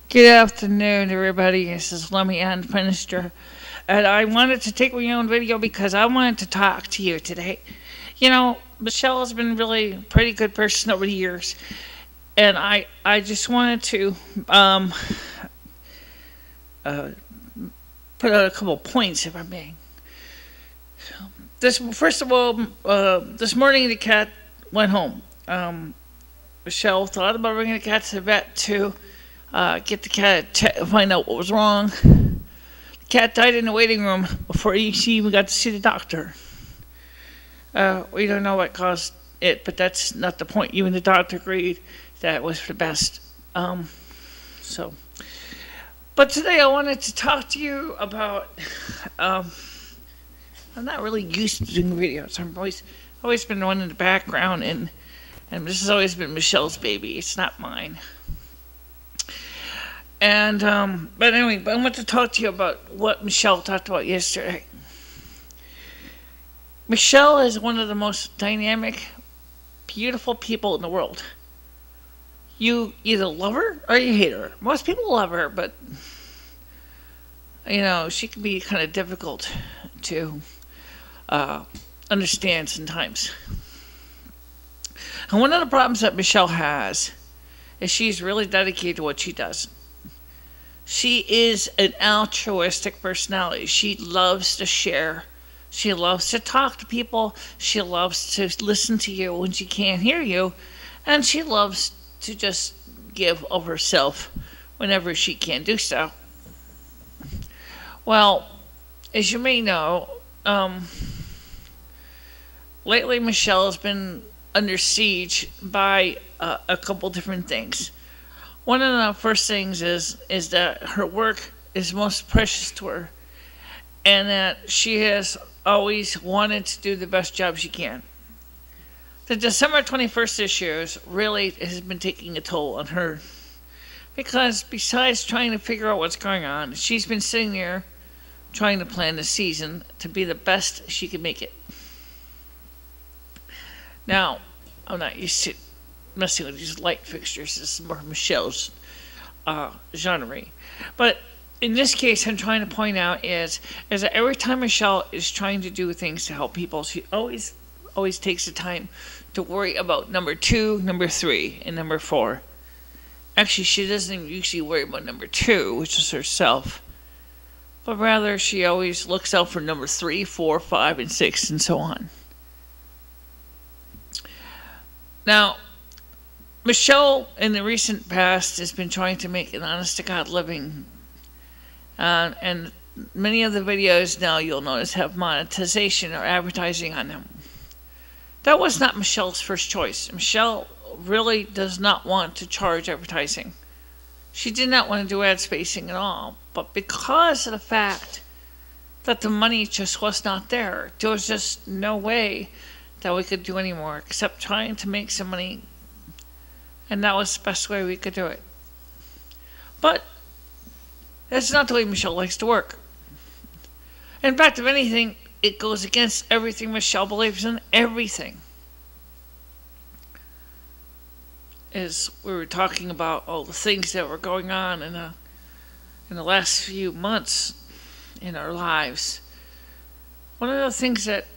Good afternoon, everybody. This is Lumi Finistra, and I wanted to take my own video because I wanted to talk to you today. You know, Michelle has been really a pretty good person over the years, and I just wanted to put out a couple points, if I may. First of all, this morning the cat went home. Michelle thought about bringing the cat to the vet to get the cat find out what was wrong. The cat died in the waiting room before she even got to see the doctor. We don't know what caused it, but that's not the point. Even the doctor agreed that it was for the best. But today I wanted to talk to you about. I'm not really used to doing videos. I've always been one in the background, and this has always been Michelle's baby. It's not mine. And but anyway, I want to talk to you about what Michelle talked about yesterday. Michelle is one of the most dynamic, beautiful people in the world. You either love her or you hate her. Most people love her, but you know, she can be kind of difficult to understand sometimes. And one of the problems that Michelle has is she's really dedicated to what she does. She is an altruistic personality. She loves to share. She loves to talk to people. She loves to listen to you when she can't hear you. And she loves to just give of herself whenever she can do so. Well, as you may know, lately Michelle has been under siege by a couple different things. One of the first things is that her work is most precious to her, and that she has always wanted to do the best job she can. The December 21st issues really has been taking a toll on her, because besides trying to figure out what's going on, she's been sitting there trying to plan the season to be the best she can make it. Now, I'm not used to messing with these light fixtures. This is more Michelle's genre. But in this case, I'm trying to point out is that every time Michelle is trying to do things to help people, she always takes the time to worry about number 2, number 3, and number 4. Actually, she doesn't usually worry about number 2, which is herself. But rather, she always looks out for number 3, 4, 5, and 6, and so on. Now, Michelle, in the recent past, has been trying to make an honest-to-God living. And many of the videos now, you'll notice, have monetization or advertising on them. That was not Michelle's first choice. Michelle really does not want to charge advertising. She did not want to do ad spacing at all. But because of the fact that the money just was not there, there was just no way that we could do any more except trying to make some money, and that was the best way we could do it. But that's not the way Michelle likes to work. In fact, if anything, it goes against everything Michelle believes in. Everything. As we were talking about all the things that were going on in the last few months in our lives, one of the things that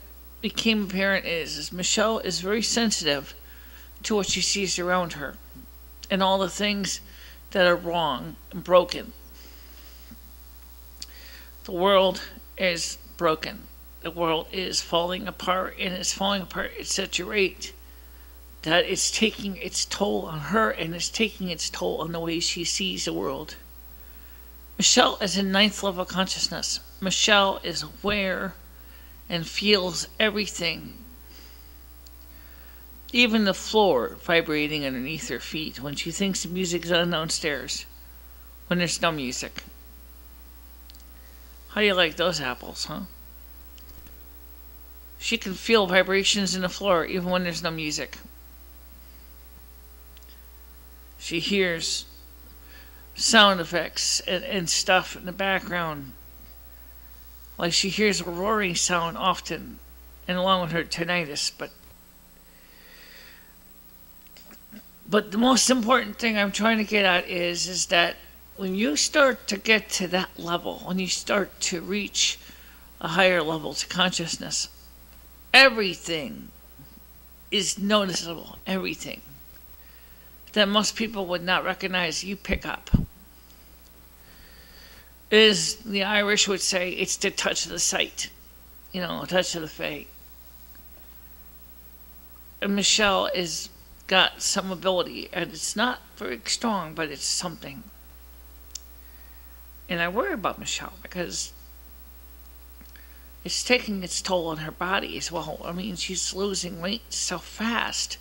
became apparent is Michelle is very sensitive to what she sees around her and all the things that are wrong and broken. The world is broken. The world is falling apart, and it's falling apart at such a rate that it's taking its toll on her, and it's taking its toll on the way she sees the world. Michelle is in 9th level consciousness. Michelle is aware and feels everything, even the floor vibrating underneath her feet when she thinks the music is on downstairs, when there's no music. How do you like those apples, huh? She can feel vibrations in the floor even when there's no music. She hears sound effects and stuff in the background. Like she hears a roaring sound often, and along with her tinnitus. But the most important thing I'm trying to get at is that when you start to get to that level, when you start to reach a higher level to consciousness, everything is noticeable. Everything that most people would not recognize, you pick up. As the Irish would say, it's the touch of the sight, a touch of the fae. And Michele has got some ability, and it's not very strong, but it's something. And I worry about Michele because it's taking its toll on her body as well. I mean, she's losing weight so fast.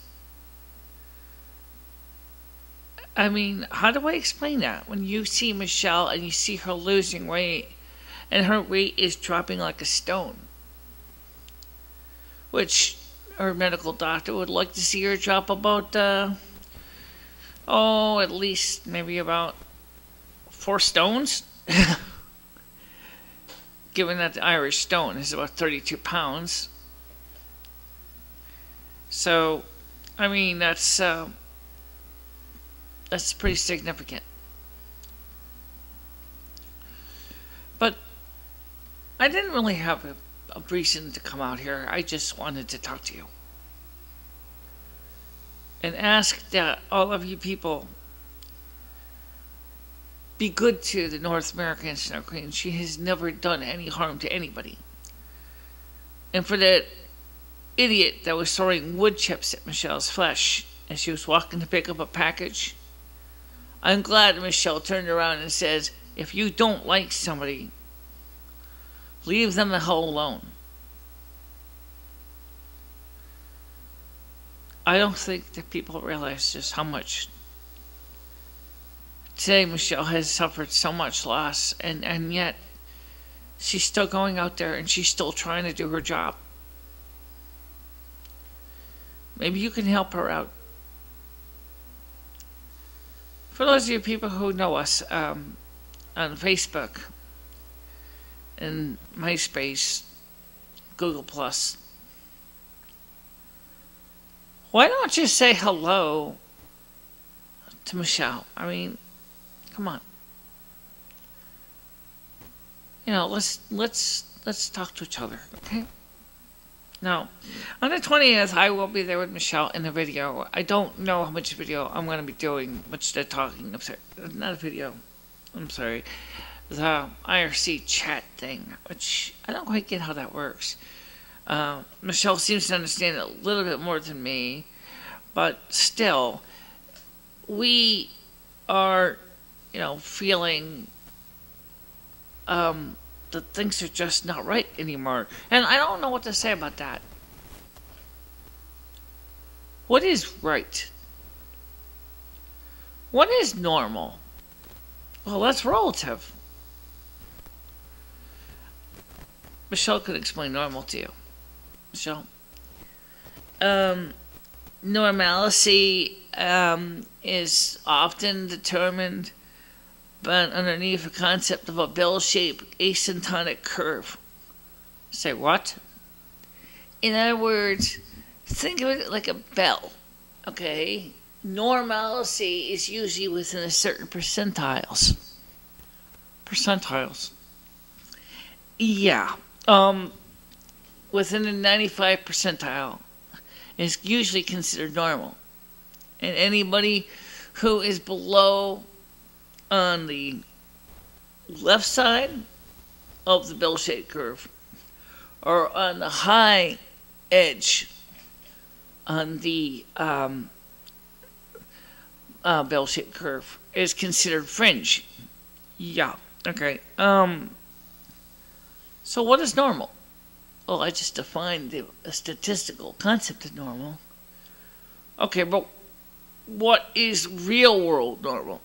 I mean, how do I explain that? When you see Michele and you see her losing weight, and her weight is dropping like a stone, which her medical doctor would like to see her drop about, at least maybe about 4 stones. Given that the Irish stone is about 32 pounds. So, I mean, that's pretty significant. But I didn't really have a reason to come out here. I just wanted to talk to you. And ask that all of you people be good to the North American Snow Queen. She has never done any harm to anybody. And for that idiot that was throwing wood chips at Michele's flesh as she was walking to pick up a package, I'm glad Michele turned around and says, if you don't like somebody, leave them the hell alone. I don't think that people realize just how much today Michele has suffered so much loss, and yet she's still going out there and she's still trying to do her job. Maybe you can help her out. For those of you people who know us on Facebook and MySpace, Google+, why don't you say hello to Michele? I mean, come on. Let's talk to each other, okay? Now, on the 20th, I will be there with Michele in a video. I don't know how much video I'm going to be doing, much the talking. I'm sorry, not a video. I'm sorry. The IRC chat thing, which I don't quite get how that works. Michele seems to understand it a little bit more than me, but still, we are, feeling that things are just not right anymore. And I don't know what to say about that. What is right? What is normal? Well, that's relative. Michele could explain normal to you. Michele? Normalcy is often determined but underneath a concept of a bell-shaped asymptotic curve. Say what? In other words, think of it like a bell, okay? Normalcy is usually within a certain percentiles. Percentiles. Yeah. Within the 95 percentile is usually considered normal. And anybody who is below on the left side of the bell-shaped curve or on the high edge on the bell-shaped curve is considered fringe. Yeah, okay. So what is normal? Well, I just defined the statistical concept of normal. Okay, but what is real world normal?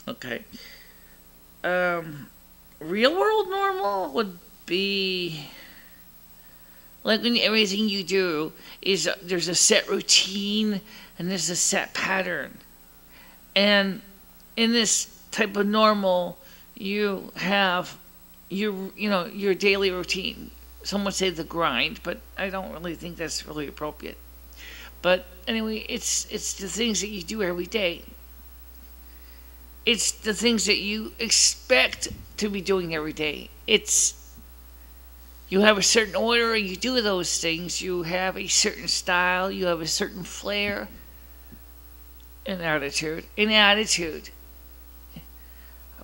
Okay. Real world normal would be like when everything you do is there's a set routine and there's a set pattern. And in this type of normal, you have your daily routine. Some would say the grind, but I don't really think that's really appropriate. But anyway, it's the things that you do every day. It's the things that you expect to be doing every day. You have a certain order, you do those things. You have a certain style, you have a certain flair and attitude.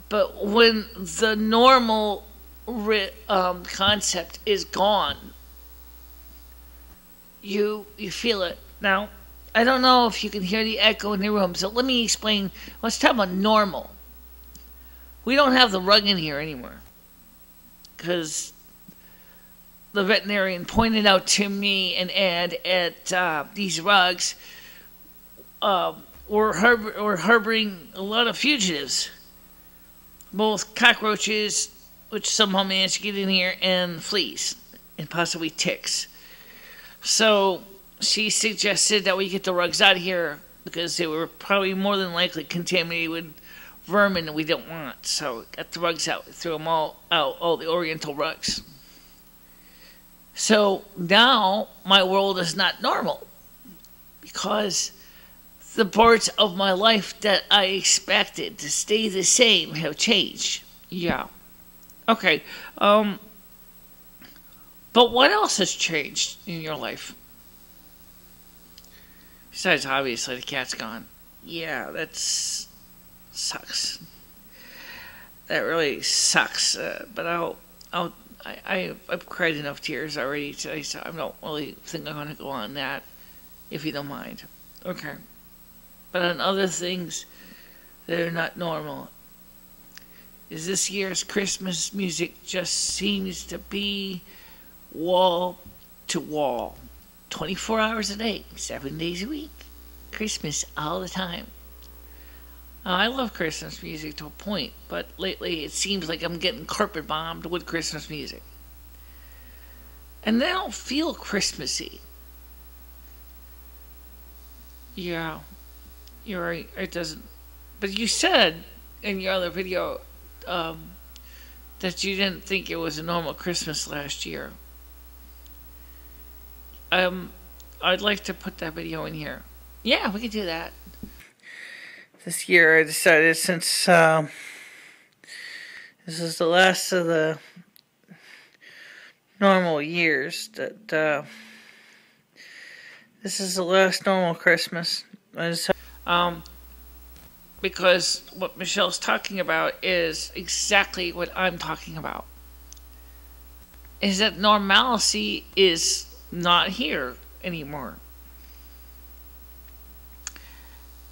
But when the normal concept is gone, you feel it. Now, I don't know if you can hear the echo in the room, so let me explain. Let's talk about normal. We don't have the rug in here anymore because the veterinarian pointed out to me and Ed at these rugs were harboring a lot of fugitives, both cockroaches, which somehow managed to get in here, and fleas, and possibly ticks. So she suggested that we get the rugs out of here because they were probably more than likely contaminated with vermin that we don't want. So got the rugs out, threw them all out, all the oriental rugs. So now my world is not normal because the parts of my life that I expected to stay the same have changed. Yeah. Okay. But what else has changed in your life? Besides, obviously, the cat's gone. Yeah, that sucks. That really sucks. But I've cried enough tears already today, so I don't really think I'm going to go on that, if you don't mind. Okay. But on other things that are not normal, is this year's Christmas music just seems to be wall to wall. 24 hours a day, 7 days a week. Christmas all the time. I love Christmas music to a point, but lately it seems like I'm getting carpet bombed with Christmas music. And they don't feel Christmassy. Yeah, you're right, it doesn't. But you said in your other video that you didn't think it was a normal Christmas last year. I'd like to put that video in here. Yeah, we could do that. This year I decided, since this is the last of the normal years, that this is the last normal Christmas. Because what Michelle's talking about is exactly what I'm talking about. Is that normalcy is not here anymore.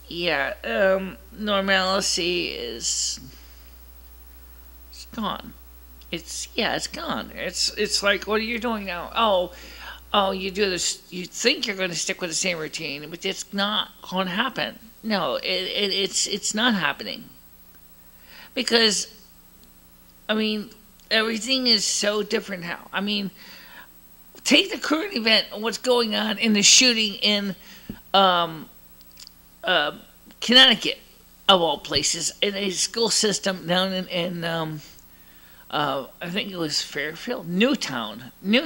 Yeah, normalcy is gone. It's gone. It's like, what are you doing now? Oh, you do this. You think you're going to stick with the same routine, but it's not going to happen. No, it's not happening. Because, I mean, everything is so different now. I mean, take the current event, what's going on in the shooting in Connecticut, of all places, in a school system down in I think it was Fairfield, Newtown, in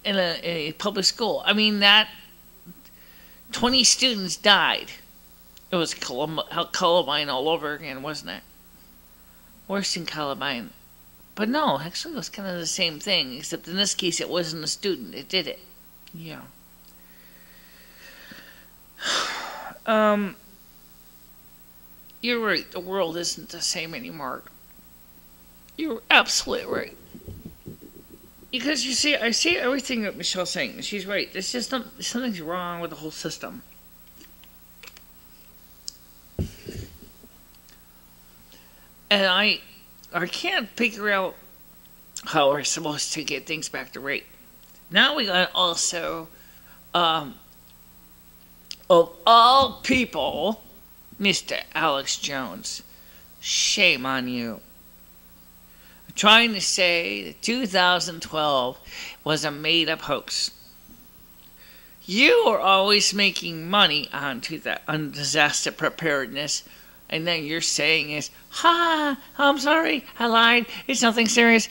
a public school. I mean, that 20 students died. It was Columbine all over again, wasn't it? Worse than Columbine. But no, actually it was kind of the same thing, except in this case it wasn't a student that did it. Yeah. You're right, the world isn't the same anymore. You're absolutely right. Because you see, I see everything that Michelle's saying. She's right. There's just something's wrong with the whole system. And I can't figure out how we're supposed to get things back to right. Now we got also, of all people, Mr. Alex Jones. Shame on you. I'm trying to say that 2012 was a made-up hoax. You are always making money on disaster preparedness, and then you're saying is, I'm sorry, I lied, it's nothing serious.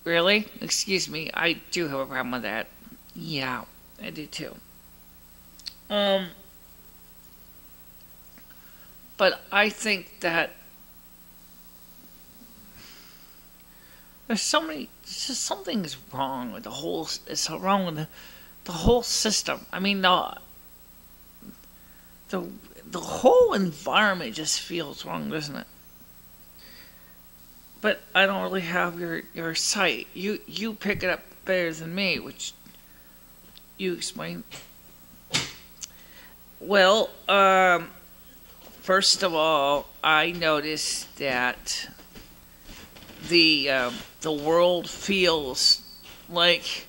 Really? Excuse me, I do have a problem with that. Yeah, I do too. But I think that there's so many, just something's wrong with the whole, it's wrong with the whole system. I mean, the the whole environment just feels wrong, doesn't it? But I don't really have your sight. You pick it up better than me, which you explain. Well, first of all, I noticed that the world feels like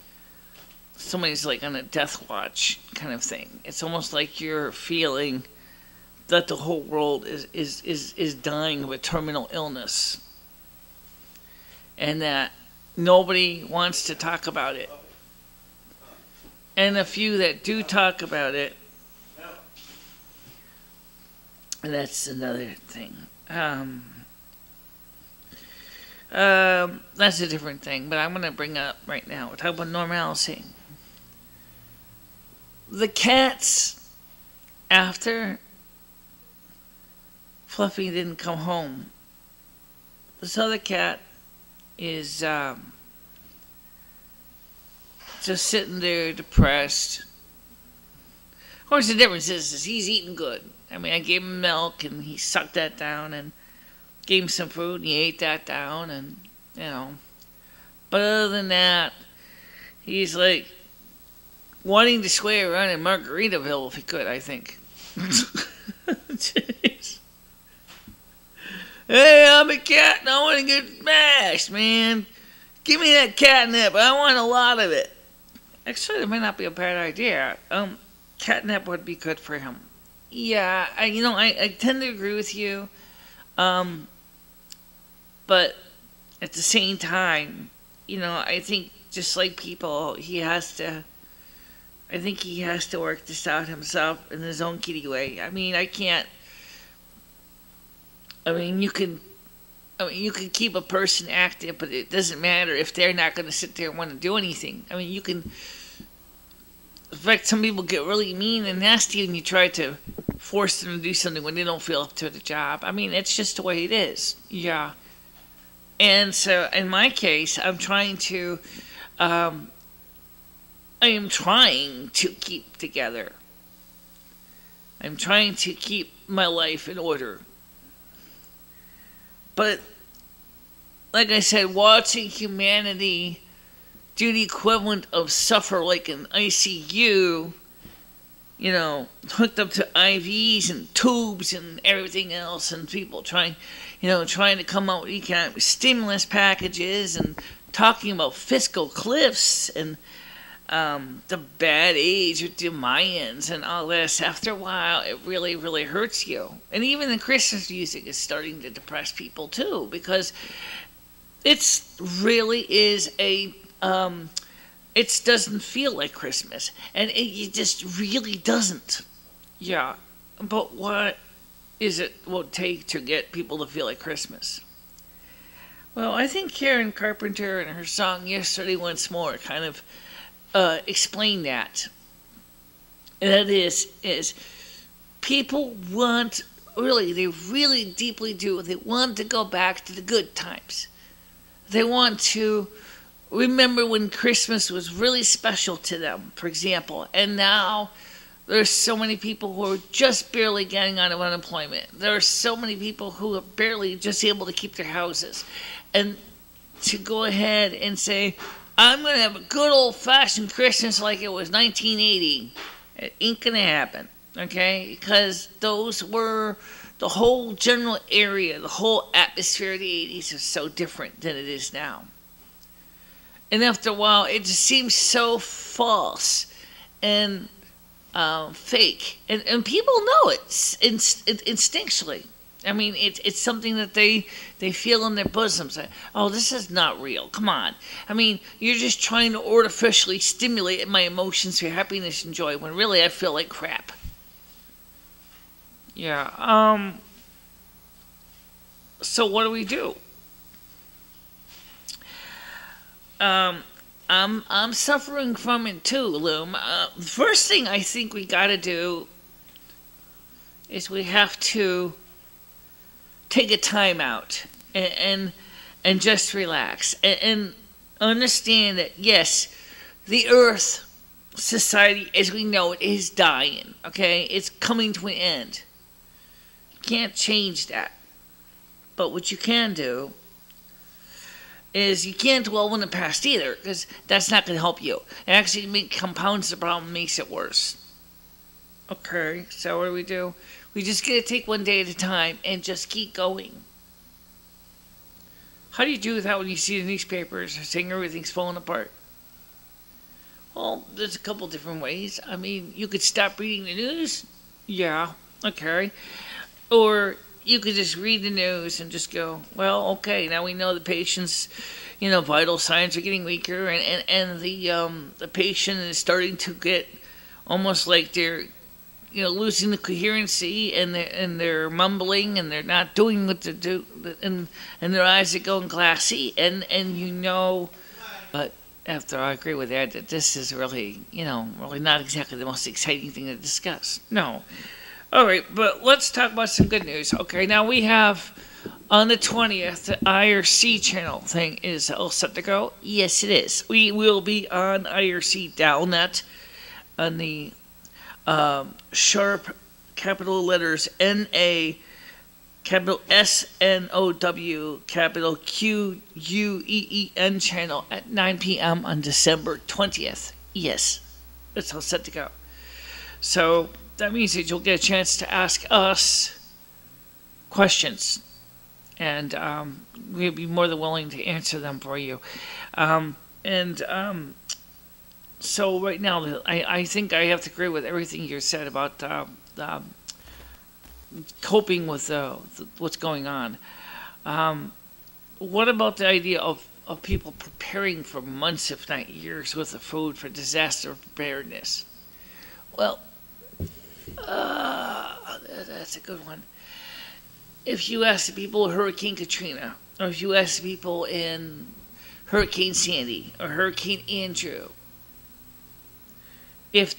somebody's like on a death watch kind of thing. It's almost like you're feeling that the whole world is dying of a terminal illness, and that nobody wants to talk about it. And a few that do talk about it, and that's another thing. That's a different thing, but I'm going to bring it up right now. We're talking about normalcy. The cats, after Fluffy didn't come home, this other cat is just sitting there depressed. Of course, the difference is he's eating good. I mean, I gave him milk, and he sucked that down, and gave him some food, and he ate that down, and, you know. But other than that, he's like wanting to sway around in Margaritaville if he could, I think. Jeez. Hey, I'm a cat, and I want to get smashed, man. Give me that catnip. I want a lot of it. Actually, it might not be a bad idea. Catnip would be good for him. Yeah, I tend to agree with you. But at the same time, I think just like people, I think he has to work this out himself in his own kitty way. I mean, you can keep a person active, but it doesn't matter if they're not going to sit there and want to do anything. I mean, in fact, some people get really mean and nasty when you try to force them to do something when they don't feel up to the job. I mean, it's just the way it is. Yeah. And so, in my case, I am trying to keep together. I'm trying to keep my life in order. But, like I said, watching humanity do the equivalent of suffer like an ICU, hooked up to IVs and tubes and everything else, and people trying to come out with economic stimulus packages and talking about fiscal cliffs and the bad age with the Mayans and all this. After a while, it really, really hurts you. And even the Christmas music is starting to depress people too, because it really is it doesn't feel like Christmas, and it just really doesn't. Yeah, but what is it will take to get people to feel like Christmas? Well, I think Karen Carpenter in her song "Yesterday Once More" kind of explained that. And that is people want, they really deeply do, they want to go back to the good times. They want to remember when Christmas was really special to them, for example. And now there's so many people who are just barely getting out of unemployment. There are so many people who are barely just able to keep their houses. And to go ahead and say, I'm going to have a good old-fashioned Christmas like it was 1980, it ain't going to happen, okay? Because those were the whole general area, the whole atmosphere of the 80s is so different than it is now. And after a while, it just seems so false and fake. And people know it instinctually. I mean, it's something that they feel in their bosoms. Oh, this is not real. Come on. I mean, you're just trying to artificially stimulate my emotions for happiness and joy, when really I feel like crap. Yeah. So what do we do? I'm suffering from it too, Loom. The first thing I think we got to do is we have to take a time out and just relax and understand that yes, the Earth society as we know it is dying. Okay, it's coming to an end. You can't change that, but what you can do is you can't dwell in the past either, because that's not going to help you. It actually compounds the problem, makes it worse. Okay, so what do? We just got to take one day at a time and just keep going. How do you do that when you see the newspapers saying everything's falling apart? Well, there's a couple different ways. I mean, you could stop reading the news. Yeah, okay. Or you could just read the news and just go, well, okay, now we know the patient's, vital signs are getting weaker, and the patient is starting to get almost like they're, losing the coherency, and they're mumbling, and they're not doing what they do, and their eyes are going glassy, and but after I agree with that this is really, really not exactly the most exciting thing to discuss. No. All right, but let's talk about some good news. Okay, now we have on the 20th, the IRC channel thing is all set to go. Yes, it is. We will be on IRC Dalene on the sharp capital letters NA, capital SNOW, capital QUEEN channel at 9 p.m. on December 20th. Yes, it's all set to go. So that means that you'll get a chance to ask us questions, and we'll be more than willing to answer them for you. So right now, I think I have to agree with everything you said about coping with what's going on. What about the idea of people preparing for months, if not years, worth of food for disaster preparedness? Well, that's a good one. If you ask the people of Hurricane Katrina, or if you ask the people in Hurricane Sandy or Hurricane Andrew, if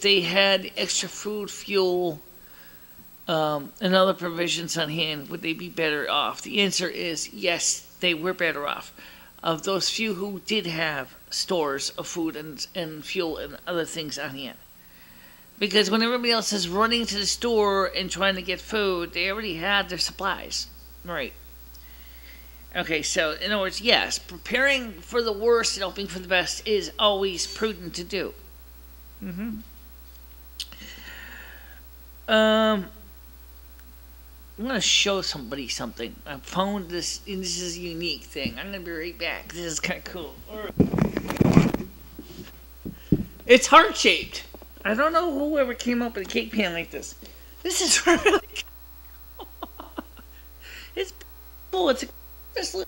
they had extra food, fuel, and other provisions on hand, would they be better off? The answer is yes, they were better off. Of those few who did have stores of food and fuel and other things on hand. Because when everybody else is running to the store and trying to get food, they already had their supplies. Right. Okay, so in other words, yes, preparing for the worst and hoping for the best is always prudent to do. I'm going to show somebody something. I found this, and this is a unique thing. I'm going to be right back. This is kind of cool. It's heart-shaped. I don't know whoever came up with a cake pan like this. This is really cool. It's cool. It's a just look.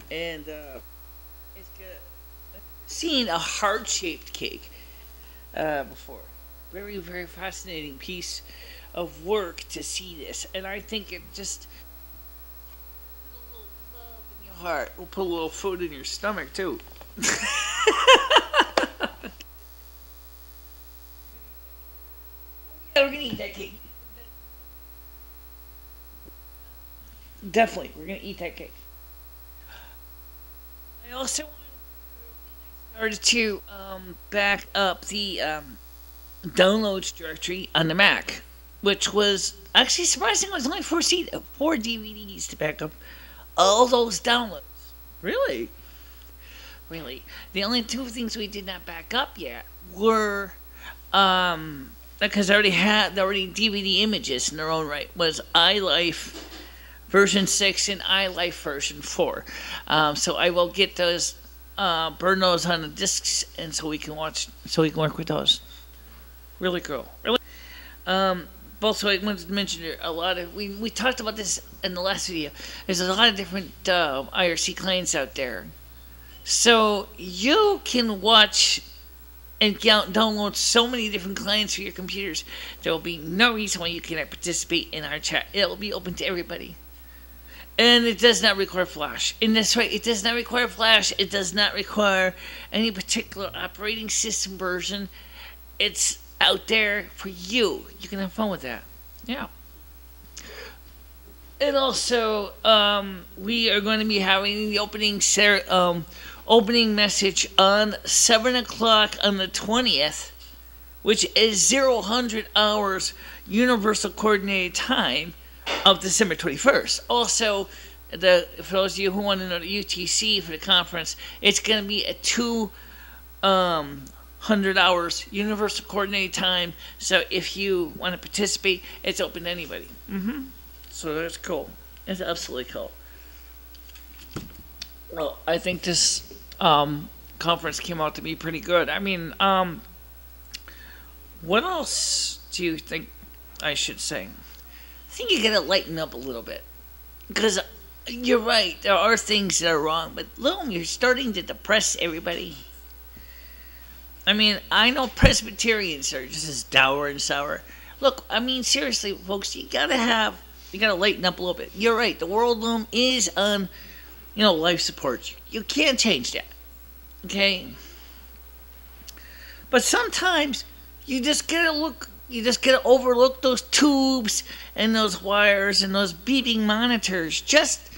And it's got. I've seen a heart-shaped cake before. Very, very fascinating piece of work to see this, and I think it just. Heart. We'll put a little food in your stomach too. Yeah, we're gonna eat that cake. Definitely, we're gonna eat that cake. I also started to back up the downloads directory on the Mac, which was actually surprising. It was only four DVDs to back up all those downloads. Really? Really. The only two things we did not back up yet were, because I already had DVD images in their own right, was iLife version 6 and iLife version 4. So I will get those, burn those on the discs, and so we can work with those. Really cool. Really. Also, I wanted to mention a lot of, we talked about this in the last video. There's a lot of different IRC clients out there. So you can watch and download so many different clients for your computers. There will be no reason why you cannot participate in our chat. It will be open to everybody. And it does not require Flash. And that's right, it does not require Flash. It does not require any particular operating system version. It's out there for you. You can have fun with that. Yeah. And also, we are going to be having the opening message on 7 o'clock on the 20th, which is 00 hours Universal Coordinated Time of December 21st. Also, for those of you who want to know the UTC for the conference, it's going to be at 200 hours Universal Coordinated Time. So if you want to participate, it's open to anybody. So that's cool. It's absolutely cool. Well, I think this conference came out to be pretty good. I mean, what else do you think I should say? I think you gotta lighten up a little bit. Because you're right, there are things that are wrong, but Loom, you're starting to depress everybody. I mean, I know Presbyterians are just as dour and sour. Look, I mean, seriously, folks, you gotta lighten up a little bit. You're right, the world, Loom, is on, life support. You can't change that. Okay? But sometimes you just gotta overlook those tubes and those wires and those beeping monitors, just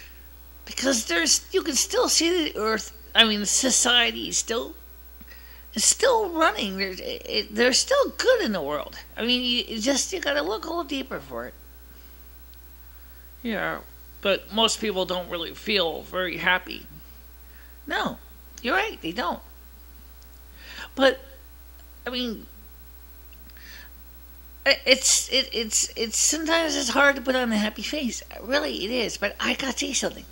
because you can still see the earth. I mean, the society is still running. There's still good in the world. I mean, you gotta look a little deeper for it. Yeah, but most people don't really feel very happy. No, you're right, they don't. But I mean, it's sometimes it's hard to put on a happy face. Really, it is. But I gotta tell you something.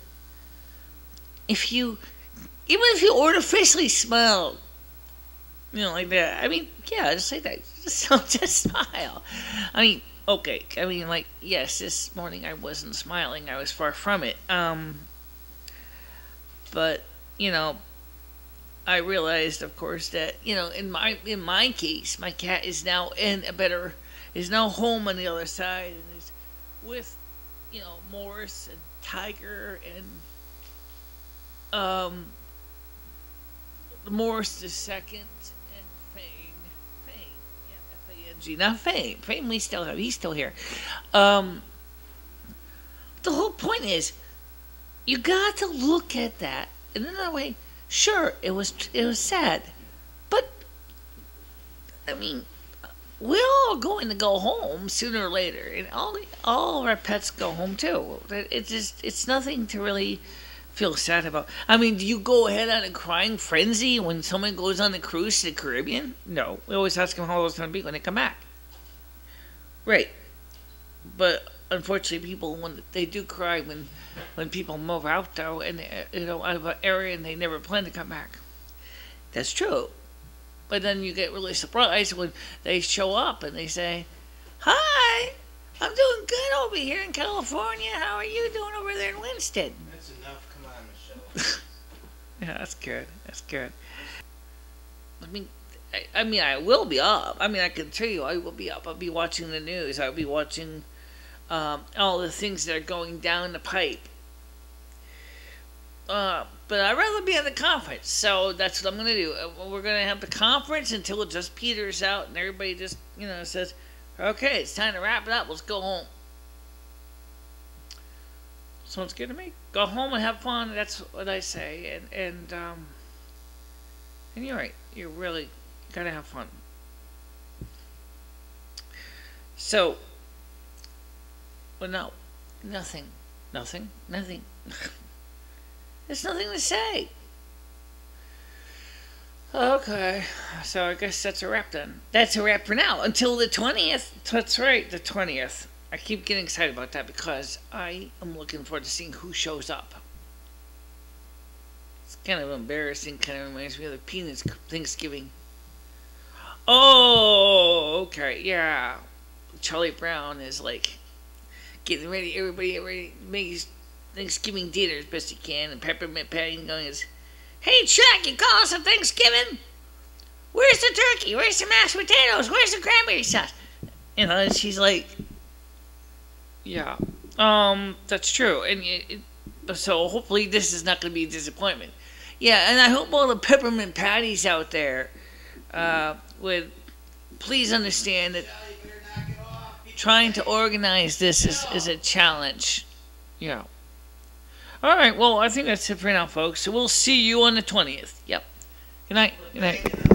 Even if you artificially smile, like that. I mean, yeah, just like that. Just smile. I mean, okay. I mean, like, yes, this morning I wasn't smiling. I was far from it. But I realized, of course, that in my case, my cat is now is now home on the other side and is with Morris and Tiger and Morris the second and Fang, F-A-N-G, not Fame. Fame we still have. He's still here. The whole point is, you got to look at that in another way. Sure, it was sad, but I mean, we're all going to go home sooner or later, and all of our pets go home too. It's nothing to really feel sad about. I mean, do you go ahead on a crying frenzy when someone goes on a cruise to the Caribbean? No, we always ask them how it's going to be when they come back. Right, but unfortunately, people when they do cry when people move out though, and out of an area and they never plan to come back. That's true. But then you get really surprised when they show up and they say, "Hi, I'm doing good over here in California. How are you doing over there in Winston?" That's enough. Come on, Michelle. Yeah, that's good. That's good. I mean, I will be up. I mean, I can tell you, I will be up. I'll be watching the news. I'll be watching all the things that are going down the pipe. But I'd rather be at the conference, so that's what I'm going to do. We're going to have the conference until it just peters out and everybody just, says, okay, it's time to wrap it up. Let's go home. Sounds good to me. Go home and have fun. That's what I say. And you're right. You really got to have fun. So, well, no. Nothing. There's nothing to say. Okay, so I guess that's a wrap then. That's a wrap for now. Until the 20th. That's right, the 20th. I keep getting excited about that because I am looking forward to seeing who shows up. It's kind of embarrassing. Kind of reminds me of the Peanuts Thanksgiving. Oh, okay, yeah. Charlie Brown is like getting ready. Everybody makes Thanksgiving dinner as best he can, and Peppermint Patty going is, "Hey Chuck, you call us on Thanksgiving? Where's the turkey? Where's the mashed potatoes? Where's the cranberry sauce?" And she's like, "Yeah, that's true." And so hopefully this is not going to be a disappointment. Yeah, and I hope all the Peppermint Patties out there with please understand that trying to organize this is a challenge. Yeah. All right. Well, I think that's it for now, folks. So we'll see you on the 20th. Yep. Good night. Good night.